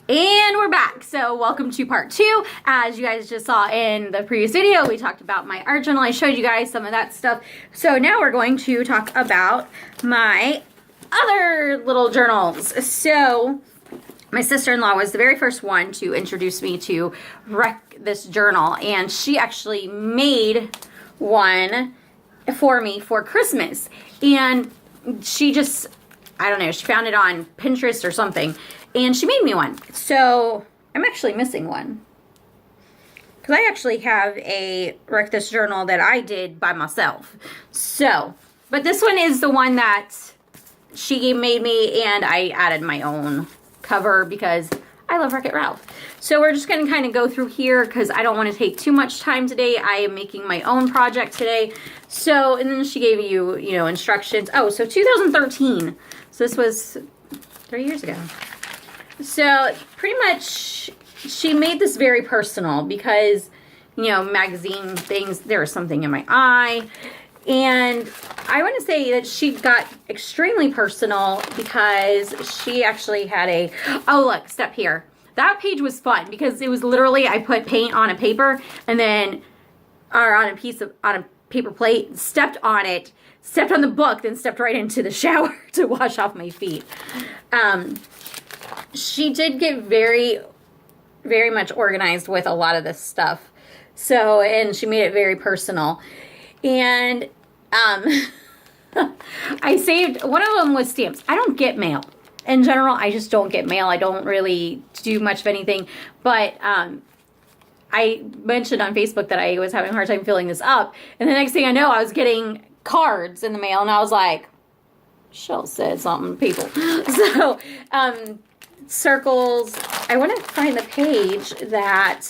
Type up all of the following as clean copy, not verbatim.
And we're back. So welcome to part 2. As you guys just saw in the previous video, we talked about my art journal. I showed you guys some of that stuff. So now we're going to talk about my other little journals. So my sister-in-law was the very first one to introduce me to this journal, and she actually made one for me for Christmas. And she just, I don't know, she found it on Pinterest or something, and she made me one. So I'm actually missing one, because I actually have a Wreck This journal that I did by myself. So, but this one is the one that she made me, and I added my own cover because I love Wreck-It Ralph. So we're just going to kind of go through here because I don't want to take too much time today. I am making my own project today. So, and then she gave you, instructions. Oh, so 2013. So this was 3 years ago. So pretty much she made this very personal because, magazine things, there was something in my eye. And I want to say that she got extremely personal because she actually had oh look, step here. That page was fun because it was literally, I put paint on a paper and then, or on a paper plate, stepped on it, stepped on the book, then stepped right into the shower to wash off my feet. She did get very, very much organized with a lot of this stuff. So, and she made it very personal. And I saved, one of them was stamps. I don't get mail. In general, I just don't get mail. I don't really do much of anything. But I mentioned on Facebook that I was having a hard time filling this up. And the next thing I know, I was getting cards in the mail. And I was like, Shell said something, people. So, circles. I want to find the page that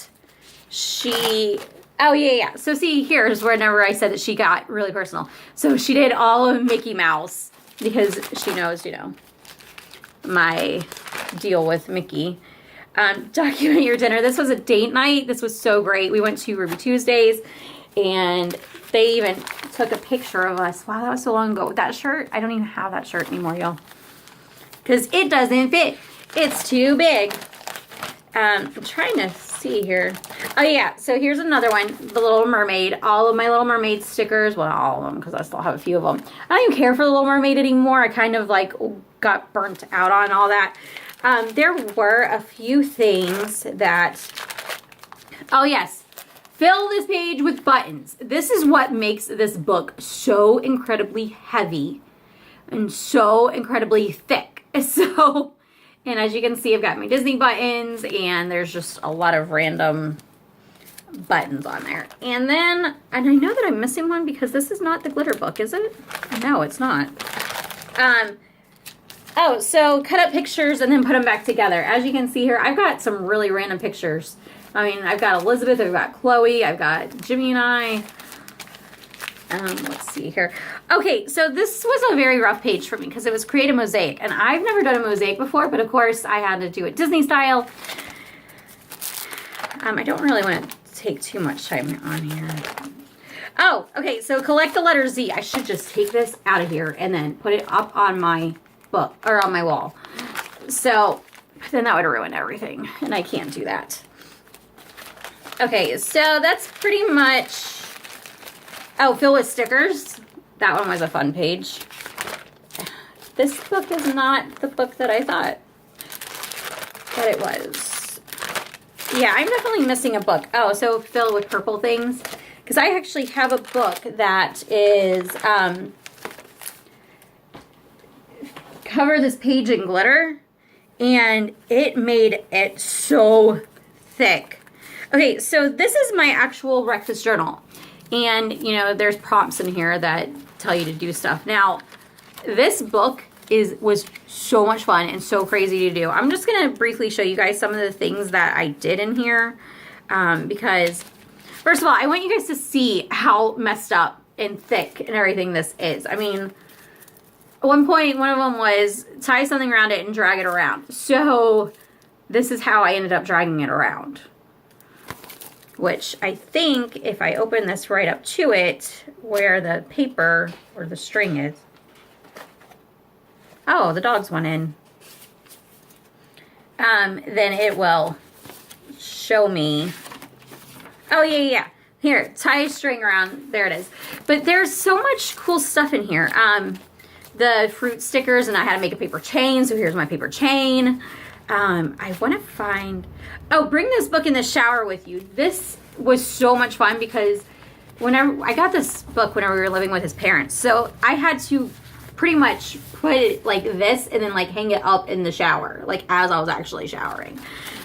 she... Oh, yeah. So, see, here's whenever I said that she got really personal. So, she did all of Mickey Mouse because she knows, my deal with Mickey. Document your dinner. This was a date night. This was so great. We went to Ruby Tuesdays, and they even took a picture of us. Wow, that was so long ago. That shirt, I don't even have that shirt anymore, y'all. Because it doesn't fit. It's too big. I'm trying to see here. Oh, yeah. So here's another one. The Little Mermaid. All of my Little Mermaid stickers. Well, not all of them, because I still have a few of them. I don't even care for the Little Mermaid anymore. I kind of, got burnt out on all that. There were a few things that... Oh, yes. Fill this page with buttons. This is what makes this book so incredibly heavy and so incredibly thick. So... And as you can see, I've got my Disney buttons, and there's just a lot of random buttons on there. And then, and I know that I'm missing one because this is not the glitter book, is it? No, it's not. Oh, so cut up pictures and then put them back together. As you can see here, I've got some really random pictures. I mean, I've got Elizabeth, I've got Chloe, I've got Jimmy and I. Let's see here. Okay, so this was a very rough page for me because it was create a mosaic. And I've never done a mosaic before, but of course I had to do it Disney style. I don't really want to take too much time on here. Oh, okay, so collect the letter Z. I should just take this out of here and then put it up on my book, or on my wall. So, then that would ruin everything, and I can't do that. Okay, so that's pretty much... Oh, fill with stickers. That one was a fun page. This book is not the book that I thought that it was. Yeah, I'm definitely missing a book. Oh, so fill with purple things. Because I actually have a book that is cover this page in glitter. And it made it so thick. Okay, so this is my actual Wreck This journal. And, there's prompts in here that tell you to do stuff. Now, this book was so much fun and so crazy to do. I'm just going to briefly show you guys some of the things that I did in here. Because, first of all, I want you guys to see how messed up and thick and everything this is. I mean, at one point, one of them was tie something around it and drag it around. So, this is how I ended up dragging it around. Which I think if I open this right up to it, where the paper or the string is. Oh, the dogs went in. then it will show me. Oh, yeah. Here, tie a string around. There it is. But there's so much cool stuff in here. The fruit stickers, and I had to make a paper chain, so here's my paper chain. I want to find... Oh, bring this book in the shower with you. This was so much fun because whenever I got this book whenever we were living with his parents, so I had to pretty much put it like this and then like hang it up in the shower, like as I was actually showering.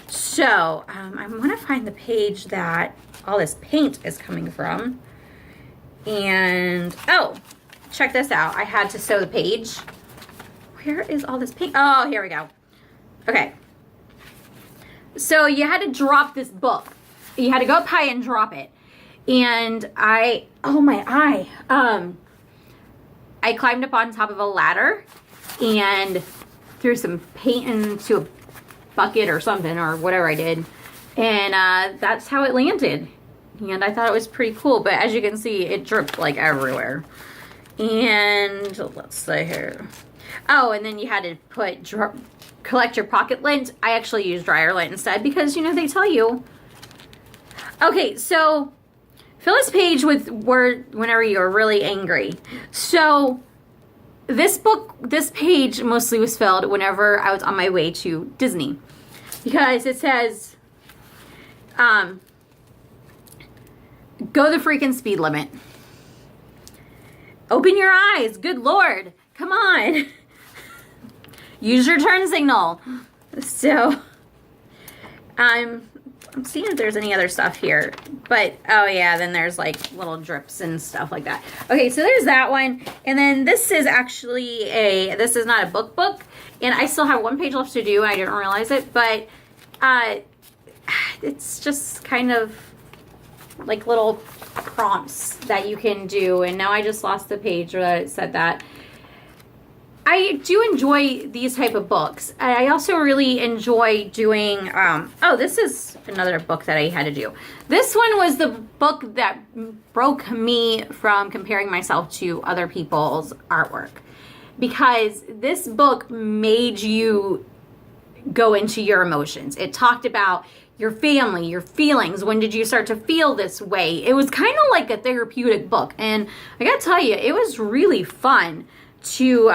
So I want to find the page that all this paint is coming from. And oh, check this out. I had to sew the page. Where is all this paint? Oh, here we go. Okay. So you had to drop this book. You had to go up high and drop it. And oh my eye. I climbed up on top of a ladder and threw some paint into a bucket or something or whatever I did. And that's how it landed. And I thought it was pretty cool. But as you can see, it dripped like everywhere. And let's see here. Oh, and then you had to collect your pocket lint. I actually used dryer lint instead because, you know, they tell you. Okay, so fill this page with word whenever you're really angry. So this page mostly was filled whenever I was on my way to Disney. Because it says, go the freaking speed limit. Open your eyes. Good Lord. Come on. Use your turn signal. So, I'm seeing if there's any other stuff here. But, oh yeah, then there's like little drips and stuff like that. Okay, so there's that one. And then this is actually this is not a book. And I still have one page left to do. I didn't realize it. But, it's just kind of like little prompts that you can do. And now I just lost the page where it said that. I do enjoy these type of books. I also really enjoy doing, oh, this is another book that I had to do. This one was the book that broke me from comparing myself to other people's artwork. Because this book made you go into your emotions. It talked about your family, your feelings. When did you start to feel this way? It was kind of like a therapeutic book. And I gotta tell you, it was really fun to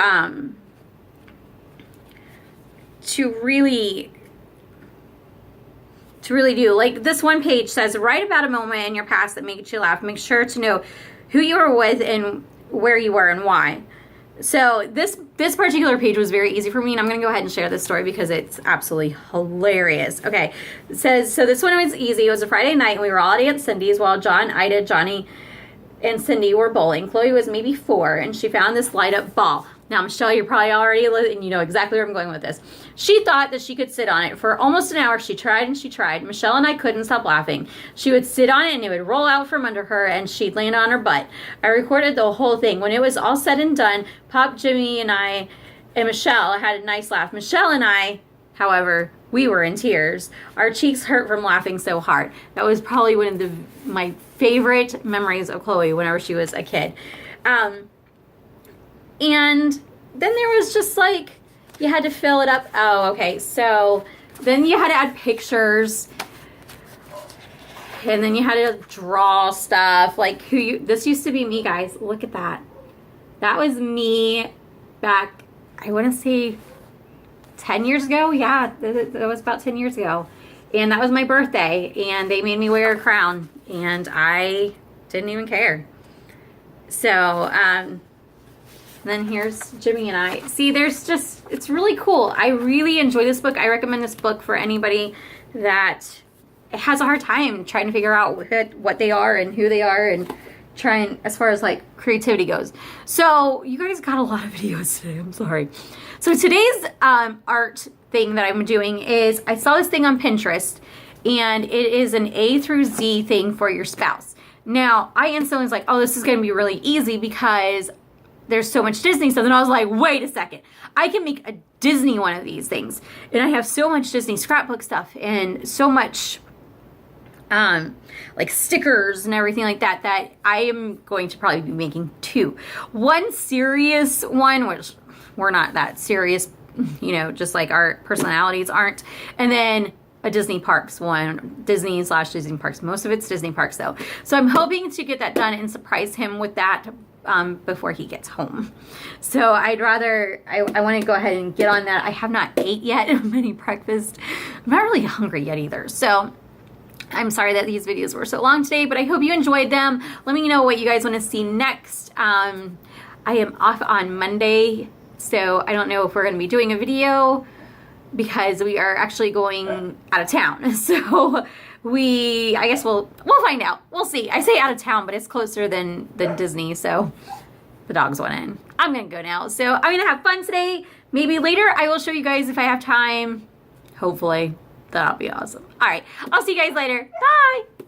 really do. Like this one page says, write about a moment in your past that made you laugh. Make sure to know who you were with and where you were and why. So this particular page was very easy for me, and I'm going to go ahead and share this story because it's absolutely hilarious. Okay, it says, so this one was easy. It was a Friday night, and we were all at Aunt Cindy's while John, Ida, Johnny, and Cindy were bowling. Chloe was maybe 4, and she found this light-up ball. Now, Michelle, you're probably already, and you know exactly where I'm going with this. She thought that she could sit on it. For almost an hour, she tried and she tried. Michelle and I couldn't stop laughing. She would sit on it, and it would roll out from under her, and she'd land on her butt. I recorded the whole thing. When it was all said and done, Pop, Jimmy, and I, and Michelle had a nice laugh. Michelle and I, however, we were in tears. Our cheeks hurt from laughing so hard. That was probably one of my favorite memories of Chloe whenever she was a kid. And then there was just like, you had to fill it up. Oh, okay. So then you had to add pictures. And then you had to draw stuff. Like this used to be me, guys. Look at that. That was me back, I want to say 10 years ago. Yeah, that was about 10 years ago. And that was my birthday. And they made me wear a crown. And I didn't even care. So, then here's Jimmy and I. See, it's really cool. I really enjoy this book. I recommend this book for anybody that has a hard time trying to figure out what they are and who they are and trying as far as like creativity goes. So you guys got a lot of videos today. I'm sorry. So today's art thing that I'm doing is I saw this thing on Pinterest, and it is an A through Z thing for your spouse. Now, I instantly was like, oh, this is going to be really easy because there's so much Disney stuff. And I was like, wait a second. I can make a Disney one of these things. And I have so much Disney scrapbook stuff and so much like stickers and everything like that that I am going to probably be making 2. One serious one, which we're not that serious you know, just like our personalities aren't. And then a Disney Parks one, Disney/Disney Parks. Most of it's Disney Parks though. So I'm hoping to get that done and surprise him with that before he gets home. So I want to go ahead and get on that. I have not ate yet any breakfast. I'm not really hungry yet either. So I'm sorry that these videos were so long today, but I hope you enjoyed them. Let me know what you guys want to see next. I am off on Monday, so I don't know if we're going to be doing a video because we are actually going out of town. So I guess we'll find out. We'll see. I say out of town, but it's closer than Disney, so the dogs went in. I'm going to go now. So I'm going to have fun today. Maybe later I will show you guys if I have time. Hopefully. That'll be awesome. All right. I'll see you guys later. Bye.